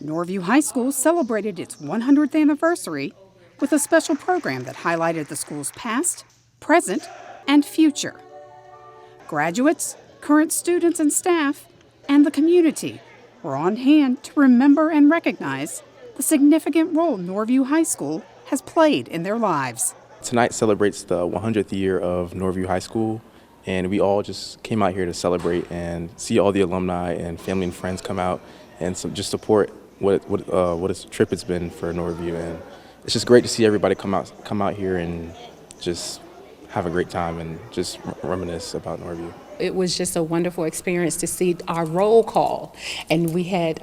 Norview High School celebrated its 100th anniversary with a special program that highlighted the school's past, present, and future. Graduates, current students and staff, and the community were on hand to remember and recognize the significant role Norview High School has played in their lives. Tonight celebrates the 100th year of Norview High School, and we all just came out here to celebrate and see all the alumni and family and friends come out and just support what a trip it's been for Norview. And it's just great to see everybody come out here and just have a great time and just reminisce about Norview. It was just a wonderful experience to see our roll call, and we had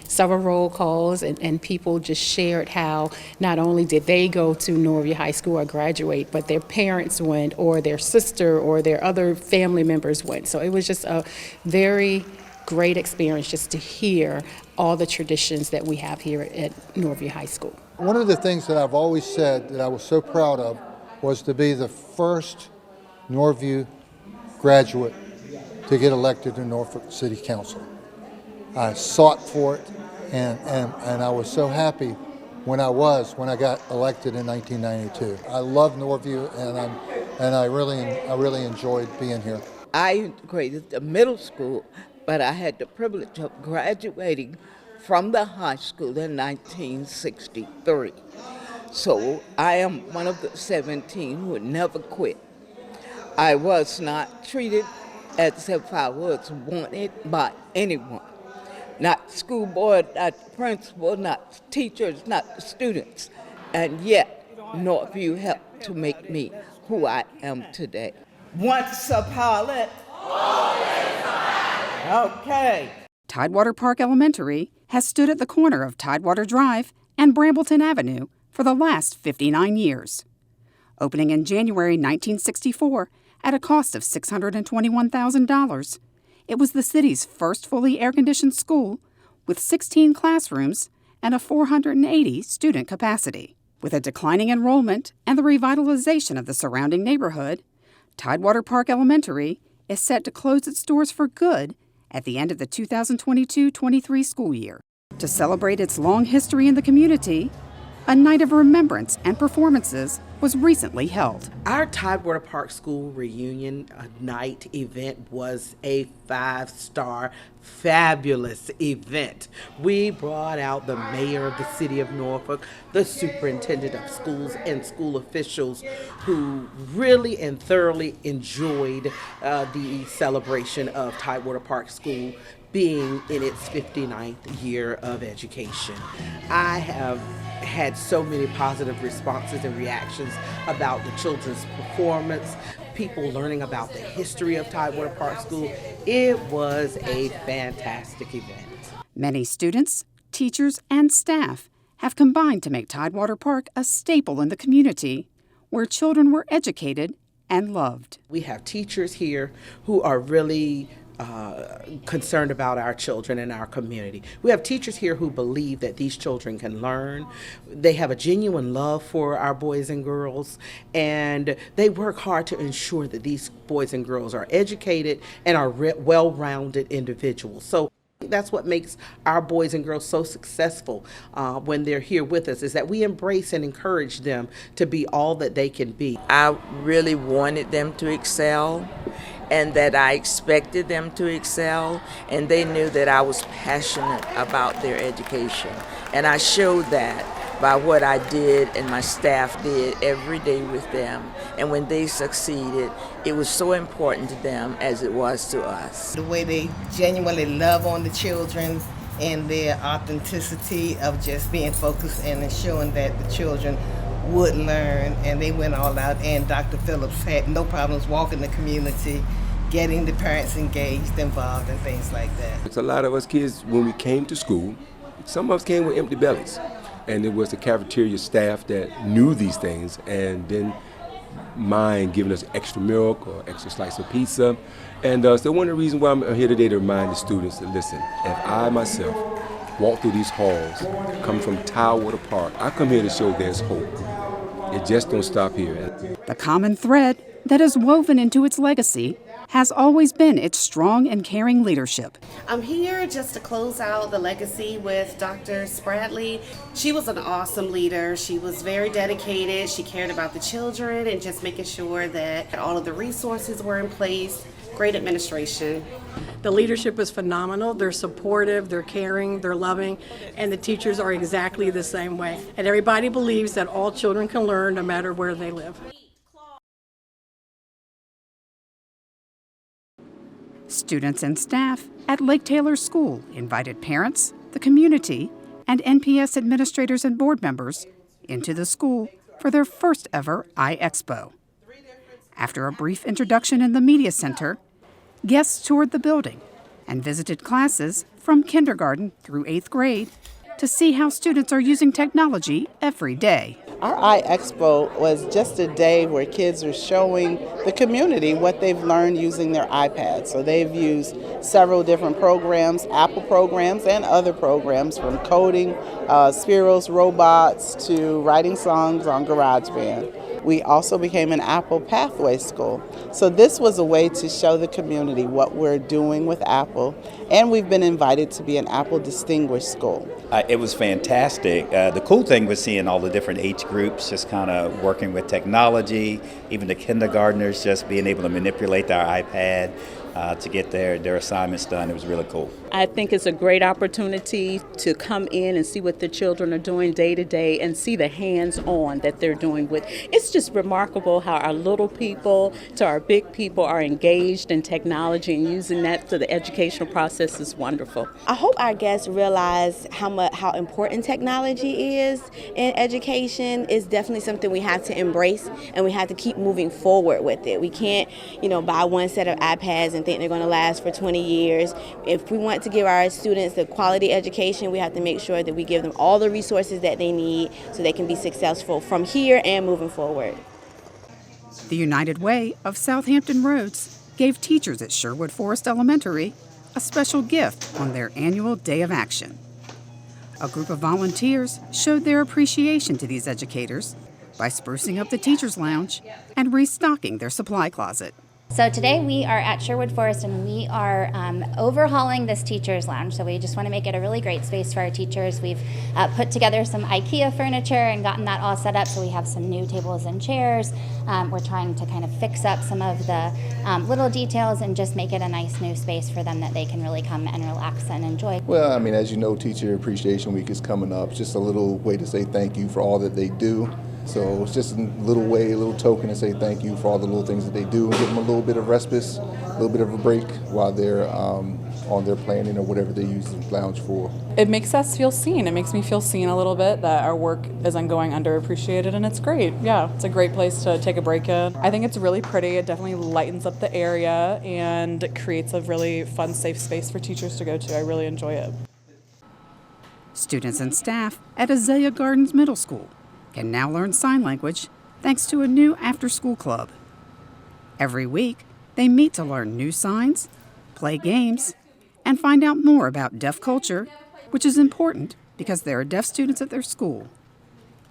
several roll calls, and people just shared how not only did they go to Norview High School or graduate, but their parents went, or their sister or their other family members went. So it was just a very great experience just to hear all the traditions that we have here at Norview High School. One of the things that I've always said that I was so proud of was to be the first Norview graduate to get elected to Norfolk City Council. I sought for it, and I was so happy when I got elected in 1992. I love Norview, and I really enjoyed being here. I integrated the middle school, but I had the privilege of graduating from the high school in 1963. So I am one of the 17 who never quit. I was not treated as if I was wanted by anyone. Not school board, not the principal, not teachers, not the students. And yet, Norview helped to make me who I am today. Once a pilot, always a pilot. Okay. Tidewater Park Elementary has stood at the corner of Tidewater Drive and Brambleton Avenue for the last 59 years. Opening in January 1964 at a cost of $621,000, it was the city's first fully air-conditioned school with 16 classrooms and a 480 student capacity. With a declining enrollment and the revitalization of the surrounding neighborhood, Tidewater Park Elementary is set to close its doors for good at the end of the 2022-23 school year. To celebrate its long history in the community, a night of remembrance and performances was recently held. Our Tidewater Park School reunion night event was a 5-star, fabulous event. We brought out the mayor of the city of Norfolk, the superintendent of schools, and school officials who really and thoroughly enjoyed the celebration of Tidewater Park School being in its 59th year of education. I have had so many positive responses and reactions about the children's performance, people learning about the history of Tidewater Park School. It was a fantastic event. Many students, teachers, and staff have combined to make Tidewater Park a staple in the community where children were educated and loved. We have teachers here who are really concerned about our children and our community. We have teachers here who believe that these children can learn. They have a genuine love for our boys and girls, and they work hard to ensure that these boys and girls are educated and are well-rounded individuals. So that's what makes our boys and girls so successful when they're here with us, is that we embrace and encourage them to be all that they can be. I really wanted them to excel, and that I expected them to excel, and they knew that I was passionate about their education. And I showed that by what I did and my staff did every day with them. And when they succeeded, it was so important to them as it was to us. The way they genuinely love on the children and their authenticity of just being focused and ensuring that the children would learn, and they went all out, and Dr. Phillips had no problems walking the community, getting the parents engaged, involved, and things like that. It's a lot of us kids, when we came to school, some of us came with empty bellies, and it was the cafeteria staff that knew these things and didn't mind giving us extra milk or extra slice of pizza. And so one of the reasons why I'm here today to remind the students that, listen, if I myself walk through these halls, come from Tidewater Park, I come here to show there's hope. It just don't stop here. The common thread that is woven into its legacy has always been its strong and caring leadership. I'm here just to close out the legacy with Dr. Spradley. She was an awesome leader. She was very dedicated. She cared about the children and just making sure that all of the resources were in place. Great administration. The leadership is phenomenal. They're supportive, they're caring, they're loving, and the teachers are exactly the same way. And everybody believes that all children can learn no matter where they live. Students and staff at Lake Taylor School invited parents, the community, and NPS administrators and board members into the school for their first ever iExpo. After a brief introduction in the media center, guests toured the building and visited classes from kindergarten through 8th grade to see how students are using technology every day. Our iExpo was just a day where kids are showing the community what they've learned using their iPads. So they've used several different programs, Apple programs and other programs, from coding, spheros, robots, to writing songs on GarageBand. We also became an Apple Pathway School. So this was a way to show the community what we're doing with Apple, and we've been invited to be an Apple Distinguished School. It was fantastic. The cool thing was seeing all the different age groups just kind of working with technology, even the kindergartners just being able to manipulate their iPad to get their assignments done. It was really cool. I think it's a great opportunity to come in and see what the children are doing day to day and see the hands-on that they're doing with. It's just remarkable how our little people to our big people are engaged in technology and using that, so the educational process is wonderful. I hope our guests realize how important technology is in education. It's definitely something we have to embrace, and we have to keep moving forward with it. We can't, buy one set of iPads and think they're going to last for 20 years. If we want to give our students the quality education, we have to make sure that we give them all the resources that they need so they can be successful from here and moving forward. The United Way of Southampton Roads gave teachers at Sherwood Forest Elementary a special gift on their annual Day of Action. A group of volunteers showed their appreciation to these educators by sprucing up the teachers' lounge and restocking their supply closet. So today we are at Sherwood Forest and we are overhauling this teacher's lounge. So we just want to make it a really great space for our teachers. We've put together some IKEA furniture and gotten that all set up. So we have some new tables and chairs. We're trying to kind of fix up some of the little details and just make it a nice new space for them that they can really come and relax and enjoy. Well, as you know, Teacher Appreciation Week is coming up. It's just a little way to say thank you for all that they do. So it's just a little way, a little token to say thank you for all the little things that they do and give them a little bit of respite, a little bit of a break while they're on their planning or whatever they use the lounge for. It makes us feel seen. It makes me feel seen a little bit, that our work isn't going underappreciated, and it's great. Yeah, it's a great place to take a break in. I think it's really pretty. It definitely lightens up the area and creates a really fun, safe space for teachers to go to. I really enjoy it. Students and staff at Azalea Gardens Middle School can now learn sign language thanks to a new after-school club. Every week, they meet to learn new signs, play games, and find out more about deaf culture, which is important because there are deaf students at their school.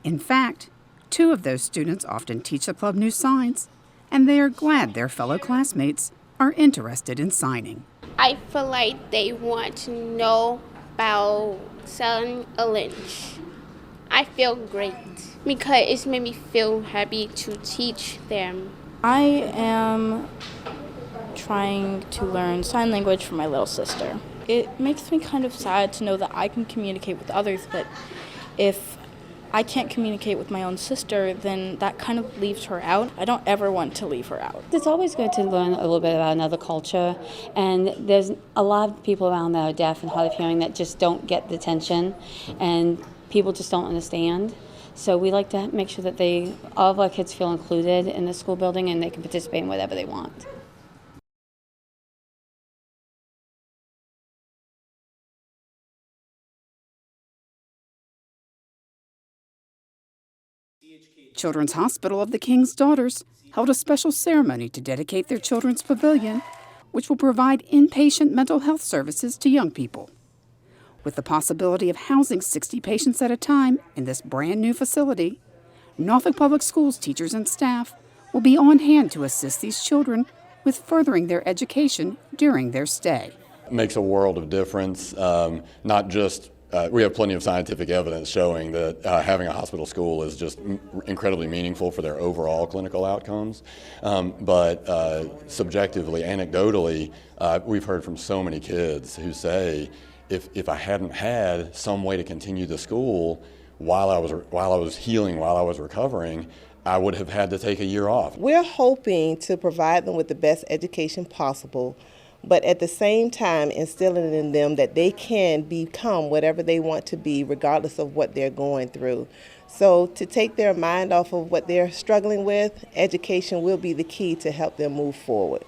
In fact, 2 of those students often teach the club new signs, and they are glad their fellow classmates are interested in signing. I feel like they want to know about selling a lynch. I feel great because it's made me feel happy to teach them. I am trying to learn sign language for my little sister. It makes me kind of sad to know that I can communicate with others, but if I can't communicate with my own sister, then that kind of leaves her out. I don't ever want to leave her out. It's always good to learn a little bit about another culture, and there's a lot of people around that are deaf and hard of hearing that just don't get the attention, and people just don't understand. So we like to make sure that all of our kids feel included in the school building and they can participate in whatever they want. Children's Hospital of the King's Daughters held a special ceremony to dedicate their children's pavilion, which will provide inpatient mental health services to young people. With the possibility of housing 60 patients at a time in this brand new facility, Norfolk Public Schools teachers and staff will be on hand to assist these children with furthering their education during their stay. It makes a world of difference, not just we have plenty of scientific evidence showing that having a hospital school is just incredibly meaningful for their overall clinical outcomes. But subjectively, anecdotally, we've heard from so many kids who say, if I hadn't had some way to continue the school while I was healing, while I was recovering, I would have had to take a year off. We're hoping to provide them with the best education possible, but at the same time instilling in them that they can become whatever they want to be regardless of what they're going through. So to take their mind off of what they're struggling with, education will be the key to help them move forward.